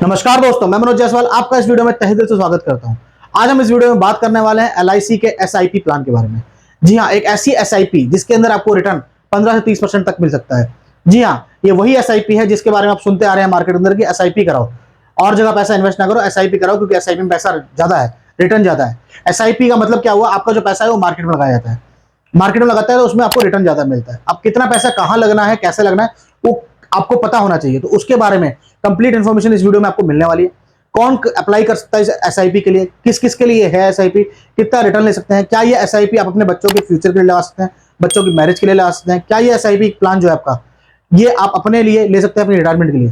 नमस्कार दोस्तों, मैं मनोज जायसवाल आपका इस वीडियो में तहे दिल से स्वागत करता हूं। आज हम इस वीडियो में बात करने वाले हैं एलआईसी के एसआईपी प्लान के बारे में। जी हां, एक ऐसी एसआईपी जिसके अंदर आपको रिटर्न 15 से 30% तक मिल सकता है। जी हां, ये वही एसआईपी है जिसके बारे में आप सुनते आ रहे हैं मार्केट के अंदर की एसआईपी कराओ, और जगह पैसा इन्वेस्ट ना करो, एसआईपी कराओ, क्योंकि एसआईपी में पैसा ज्यादा है, रिटर्न ज्यादा है। एसआईपी का मतलब क्या हुआ? आपका जो पैसा है वो मार्केट में लगाया जाता है, मार्केट में लगाता है तो उसमें आपको रिटर्न ज्यादा मिलता है। अब कितना पैसा कहां लगना है, कैसे लगना है, वो आपको पता होना चाहिए। तो उसके बारे में कंप्लीट इन्फॉर्मेशन इस वीडियो में आपको मिलने वाली है। कौन अप्लाई कर सकता है एसआईपी के लिए, किस किस के लिए है एसआईपी, कितना रिटर्न ले सकते हैं, क्या ये एसआईपी आप अपने बच्चों के फ्यूचर के लिए लगा सकते हैं, बच्चों की मैरिज के लिए लगा सकते हैं, क्या ये एसआईपी प्लान जो है आपका ये आप अपने लिए ले सकते हैं अपनी रिटायरमेंट के लिए।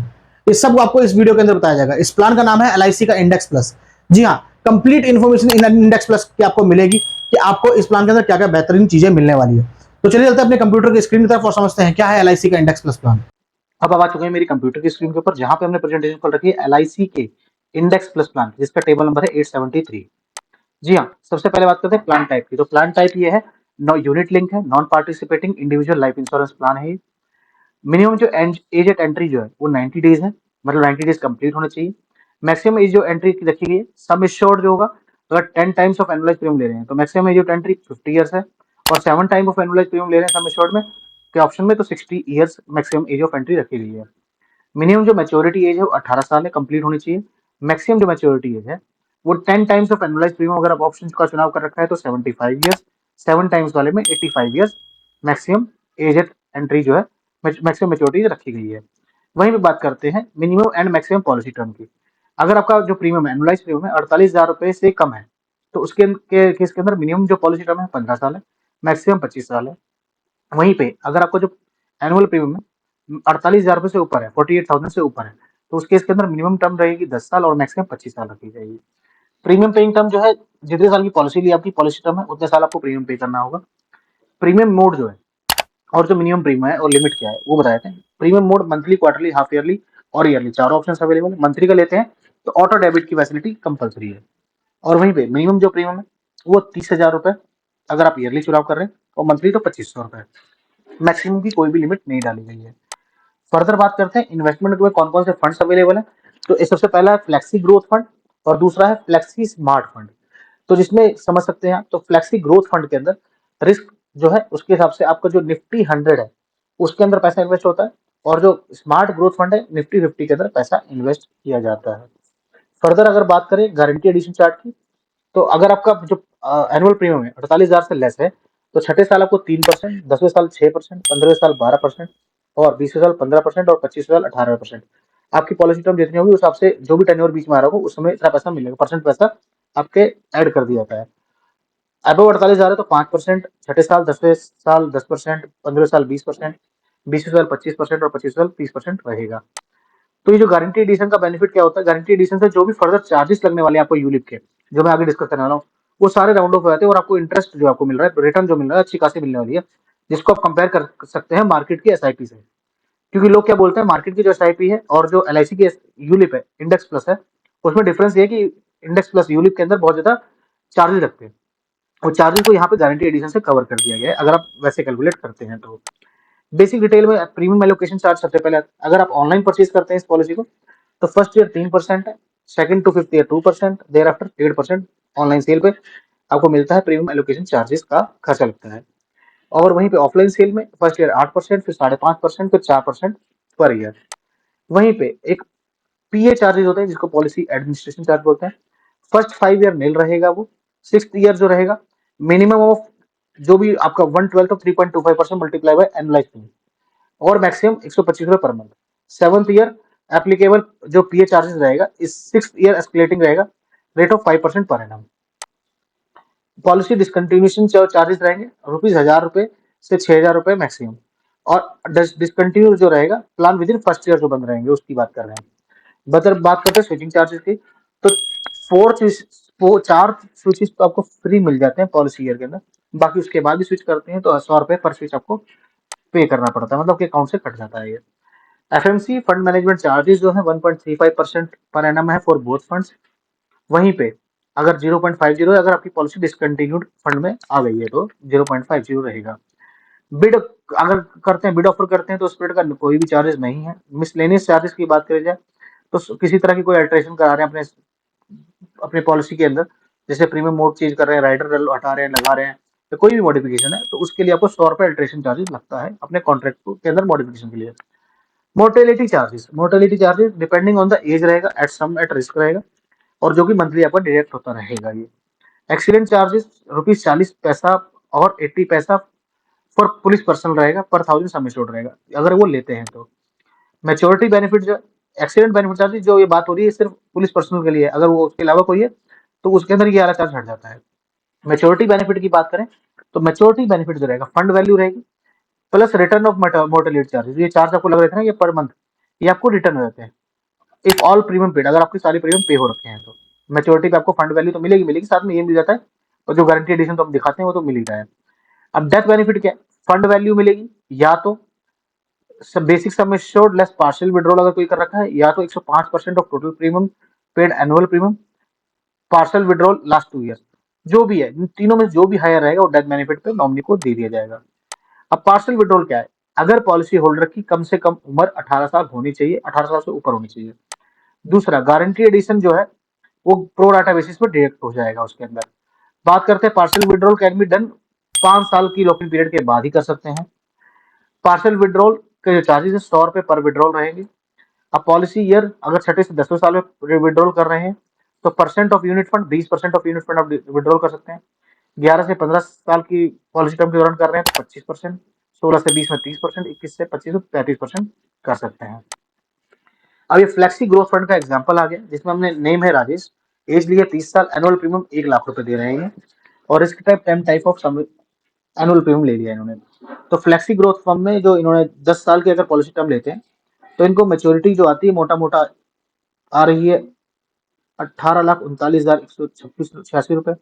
ये सब आपको इस वीडियो के अंदर बताया जाएगा। इस प्लान का नाम है एलआईसी का इंडेक्स प्लस। जी हाँ, कंप्लीट इन्फॉर्मेशन इंडेक्स प्लस की आपको मिलेगी कि आपको इस प्लान के अंदर क्या क्या बेहतरीन चीजें मिलने वाली है। तो चलिए चलते हैं अपने कंप्यूटर की स्क्रीन की तरफ और समझते हैं क्या है एलआईसी का इंडेक्स प्लस प्लान। अब आ चुके हैं मेरी कंप्यूटर की स्क्रीन के ऊपर, जहां पे हमने प्रेजेंटेशन खोल रखी है एलआईसी के इंडेक्स प्लस प्लान, जिसका टेबल नंबर है 873। जी हाँ, सबसे पहले बात करते हैं प्लान टाइप की। तो प्लान टाइप ये है, नो यूनिट लिंक है, non participating individual life insurance plan है। मिनिमम जो एज एट एंट्री जो है वो 90 डेज है, मतलब 90 डेज कंप्लीट होना चाहिए। मैक्सिमम एज जो एंट्री की रखी गई है, सम एश्योर्ड जो होगा, अगर 10 टाइम्स ऑफ एनुअलाइज प्रीमियम ले रहे हैं तो maximum age of entry 50 years है, और 7 टाइम ऑफ एनुअलाइज प्रीमियम ले रहे हैं सम एश्योर्ड में के ऑप्शन में, तो 60 years maximum age of entry रखी गई है। मिनिमम जो मैच्योरिटी एज है वो 18 साल है, कंप्लीट होनी चाहिए। मैक्सिमम जो मैच्योरिटी एज है वो 10 टाइम्स ऑफ एनुअलाइज प्रीमियम अगर आप ऑप्शन का चुनाव कर रखा है तो 75 ईयर्स, 7 टाइम्स वाले में 85 years maximum age eight entry जो है, मैक्सिमम मैच्योरिटी रखी गई है। वहीं पे बात करते हैं minimum and maximum policy term की। अगर आपका जो प्रीमियम है, एनुअलाइज प्रीमियम है 48,000 रुपए से कम है, तो उसके केस के अंदर मिनिमम जो पॉलिसी टर्म है 15 साल है, मैक्सिमम 25 साल है। वहीं पे अगर आपको जो एनुअल प्रीमियम है 48,000 रुपए से ऊपर है, 48,000 से ऊपर है, तो उस केस के अंदर मिनिमम टर्म रहेगी 10 साल और मैक्सिमम 25 साल रखी जाएगी। प्रीमियम पेइंग टर्म जो है, जितने साल की पॉलिसी ली आपकी पॉलिसी टर्म है उतने साल आपको प्रीमियम पे करना होगा। प्रीमियम मोड जो है और जो मिनिमम प्रीमियम है और लिमिट क्या है वो बता देते हैं। Premium mode monthly, quarterly, half yearly और ईयरली, चारों ऑप्शन अवेलेबल है। मंथली का लेते हैं तो ऑटो डेबिट की फैसिलिटी कंपलसरी है। और वहीं पे मिनिमम जो प्रीमियम है वो 30,000 रुपए अगर आप ईयरली चुनाव कर रहे हैं, और मंथली तो 2500 रुपए। मैक्सिमम की कोई भी लिमिट नहीं डाली गई है। फर्दर बात करते हैं इन्वेस्टमेंट में कौन कौन से फंड्स अवेलेबल है। तो इस सबसे पहला है फ्लेक्सी ग्रोथ फंड, और दूसरा है फ्लेक्सी स्मार्ट फंड। तो जिसमें समझ सकते हैं आप, तो फ्लेक्सी ग्रोथ फंड के अंदर रिस्क जो है उसके हिसाब से आपका जो निफ्टी 100 है उसके अंदर पैसा इन्वेस्ट होता है, और जो स्मार्ट ग्रोथ फंड है निफ्टी 50 के अंदर पैसा इन्वेस्ट किया जाता है। फर्दर अगर बात करें गारंटी एडिशन चार्ट की, तो अगर आपका जो एनुअल प्रीमियम है 48,000 से लेस है, तो छठे साल आपको 3%, 10वें साल 6%, 15वें साल 12%, और 20वें साल 15% और 25वें साल 18%। आपकी पॉलिसी टर्म जितनी होगी उस हिसाब से जो भी टेन्योर बीच में आ रहा होगा उस समय इतना पैसा मिलेगा, परसेंट पैसा आपके ऐड कर दिया जाता है। अबव 48,000 है तो 5%, छठे साल 10वें साल 10%, 15वें साल 20%, 20वें साल 25% और 25वें साल 30% रहेगा। तो ये जो गारंटी एडिशन का बेनिफिट क्या होता है, गारंटी एडिशन से जो भी फर्दर चार्जेस लगने वाले हैं आपको यूलिप के, जो मैं आगे डिस्कस करने वाला हूँ, वो सारे राउंड ऑफ हो जाते हैं, और आपको इंटरेस्ट जो आपको मिल रहा है, रिटर्न जो मिल रहा है अच्छी खासी मिलने वाली है, जिसको आप कंपेयर कर सकते हैं मार्केट की एसआईपी से। क्योंकि लोग क्या बोलते हैं, मार्केट की जो एसआईपी है और जो एलआईसी की यूलिप है इंडेक्स प्लस है, उसमें डिफरेंस ये है कि इंडेक्स प्लस यूलिप के अंदर बहुत ज्यादा चार्जेस लगते हैं, और चार्जेस को यहाँ पे गारंटी एडिशन से कवर कर दिया गया है अगर आप वैसे कैलकुलेट करते हैं तो। बेसिक डिटेल में प्रीमियम एलोकेशन चार्ज सबसे पहले अगर आप ऑनलाइन परचेज करते हैं इस पॉलिसी को, तो फर्स्ट ईयर 3% है, second to fifth year 2%, thereafter 8% online sale पे आपको मिलता है। प्रीमियम एलोकेशन चार्जेस का खर्चा लगता है। और वहीं पे ऑफलाइन सेल में फर्स्ट ईयर 8%, फिर 5.5%, फिर 4% पर ईयर। वहीं पे एक पीए चार्जेस होते हैं जिसको पॉलिसी एडमिनिस्ट्रेशन चार्ज बोलते हैं। फर्स्ट 5 ईयर नील रहेगा वो, सिक्स ईयर जो रहेगा मिनिमम ऑफ जो भी आपका 1/12 of 3.25% multiply by annualise premium, और मैक्सिमम 125 रुपए per month. Seventh year applicable जो पीए चार्जेस रहेगा, इस सिक्स ईयर एस्केलेटिंग रहेगा, rate of 5% per annum. Policy discontinuation charges रहेंगे ₹1,000 से 6,000 रुपए मैक्सिमम, और डिसकंटिन्यू जो रहेगा plan with in first year जो बंद रहेंगे उसकी बात कर रहे हैं। बात करते हैं स्विचिंग चार्जेस की, तो चार स्विचेस तो आपको फ्री मिल जाते हैं पॉलिसी ईयर के अंदर। बाकी उसके बाद भी स्विच करते हैं तो 100 रुपए पर स्विच आपको पे करना पड़ता है, मतलब कि अकाउंट से कट जाता है ये। एफएमसी फंड मैनेजमेंट चार्जेस जो है 1.35% पर एनम है फॉर बोथ फंड्स। वहीं पे अगर 0.50 है, अगर आपकी पॉलिसी डिसकंटिन्यूड फंड में आ गई है तो 0.50 रहेगा। बिड अगर करते हैं, बिड ऑफर करते हैं तो स्प्रेड का कोई भी चार्जेस नहीं है। मिसलेनियस चार्जेस की बात करी जाए तो किसी तरह की कोई अल्टरेशन करा रहे हैं अपने पॉलिसी के अंदर, जैसे प्रीमियम मोड चेंज कर रहे हैं, राइडर हटा रहे हैं, लगा रहे हैं, तो कोई भी मॉडिफिकेशन है, तो उसके लिए आपको 100 रुपए अल्टरेशन चार्जेस लगता है अपने कॉन्ट्रैक्ट के अंदर मॉडिफिकेशन के लिए। Mortality charges depending on the age रहेगा, एट रिस्क रहेगा, और जो कि मंथली आपका डिडक्ट होता रहेगा। ये एक्सीडेंट चार्जेस ₹40 और 80 पैसा फॉर पुलिस पर्सनल रहेगा, पर 1000 सम एश्योर्ड रहेगा अगर वो लेते हैं तो। मैच्योरिटी बेनिफिट जो एक्सीडेंट बेनिफिट चार्जेस, जो ये बात हो रही है सिर्फ पुलिस पर्सनल के लिए, अगर वो उसके अलावा कोई है तो उसके अंदर ये वाला चार्ज हट जाता है। मैच्योरिटी बेनिफिट की बात करें तो मैच्योरिटी बेनिफिट जो रहेगा फंड वैल्यू रहेगी plus return of mortality charges. ये चार्ज आपको लग रहे थे ना, ये पर मंथ, ये आपको रिटर्न हो जाते हैं इफ ऑल प्रीमियम पेड, अगर आपके सारे प्रीमियम पे हो रखे हैं तो। मैच्योरिटी पे आपको फंड वैल्यू तो मिलेगी, साथ में ये मिल जाता है, और जो गारंटी एडिशन तो हम दिखाते हैं वो तो मिल ही रहा है। अब डेथ बेनिफिट क्या है, फंड वैल्यू मिलेगी, या तो basic sum assured less partial withdrawal अगर कोई कर रखा है, या तो 105% of total premium paid annual premium, partial withdrawal last 2 year, जो भी है इन तीनों में जो भी हायर रहेगा वो डेथ बेनिफिट पे नॉमिनी को दे दिया जाएगा। अब पार्शियल विड्रॉल क्या है, अगर पॉलिसी होल्डर की कम से कम उम्र 18 साल होनी चाहिए, 18 साल से ऊपर होनी चाहिए। दूसरा, गारंटी एडिशन जो है वो प्रो राटा बेसिस पर डिडक्ट हो जाएगा उसके अंदर। बात करते हैं partial withdrawal can be done 5 साल की लॉकिंग पीरियड के बाद ही कर सकते हैं। पार्शियल विड्रॉल के जो चार्जेस है 100 रुपए पर विड्रॉल रहेंगे। अब पॉलिसी ईयर अगर 6 से 10वें साल में विड्रॉल कर रहे हैं तो percent of unit fund 20% of unit fund आप विड्रॉल कर सकते हैं। 11 से 15 साल की पॉलिसी टर्म के दौरान कर रहे हैं तो 25%, 16 से 20 में 30%, 21 से 25 में 35% कर सकते हैं। अब ये फ्लेक्सी ग्रोथ फंड का एग्जांपल आ गया, जिसमें हमने नेम है राजेश, एज लिए 30 साल, एनुअल प्रीमियम 1 लाख रुपए दे रहे हैं, और risk type 10 type of annual premium ले लिया इन्होंने। तो फ्लेक्सी ग्रोथ फंड में जो इन्होंने 10 साल की अगर पॉलिसी टर्म लेते हैं तो इनको मैच्योरिटी जो आती है मोटा मोटा आ रही है 18,39,136 रुपए।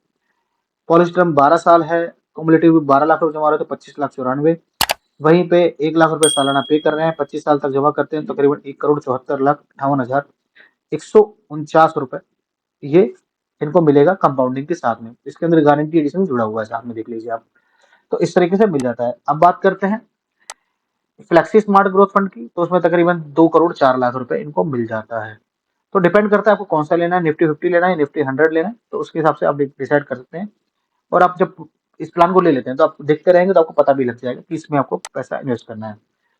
पॉलिसी टर्म 12 साल है, कुमुलेटिव 12 लाख रुपए जमा रहे तो 25,94,000। वहीं पे 1 लाख रुपए सालाना पे कर रहे हैं, 25 साल तक जमा करते हैं तो करीबन 1,74,58,149 रुपए ये इनको मिलेगा कंपाउंडिंग के साथ में। इसके अंदर गारंटी एडिशन जुड़ा हुआ है साथ में, देख लीजिए आप। तो इस तरीके से मिल जाता है। अब बात करते हैं फ्लेक्सी स्मार्ट ग्रोथ फंड की, तो उसमें तकरीबन 2,04,00,000 रुपए इनको मिल जाता है। तो डिपेंड करता है आपको कौन सा लेना है, निफ्टी 50 लेना है, निफ्टी 100 लेना है, तो उसके हिसाब से आप डिसाइड कर सकते हैं। और आप जब इस प्लान को ले लेते हैं तो आप देखते रहेंगे तो आपको पता भी लग जाएगा कि इसमें आपको पैसा इन्वेस्ट करना है।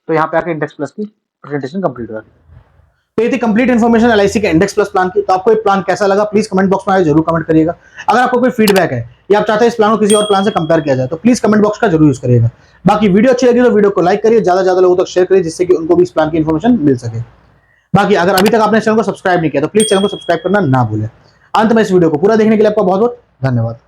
तो यहाँ पे आके इंडेक्स प्लस की प्रेजेंटेशन कंप्लीट हुआ। तो ये थी कंप्लीट इन्फॉर्मेशन एलआईसी के इंडेक्स प्लस प्लान की। तो आपको ये प्लान कैसा लगा प्लीज कमेंट बॉक्स में आए जरूर कमेंट करिएगा। अगर आपको कोई फीडबैक है या आप चाहते हैं इस प्लान को किसी और प्लान से कंपेयर किया जाए तो प्लीज कमेंट बॉक्स का जरूर यूज करिएगा। बाकी वीडियो अच्छी लगी तो वीडियो को लाइक करिए, ज्यादा से ज्यादा लोगों तक शेयर करिए जिससे कि उनको भी इस प्लान की इन्फॉर्मेशन मिल सके। बाकी अगर अभी तक आपने चैनल को सब्सक्राइब नहीं किया तो प्लीज चैनल को सब्सक्राइब करना ना भूलें। अंत में इस वीडियो को पूरा देखने के लिए आपका बहुत बहुत धन्यवाद।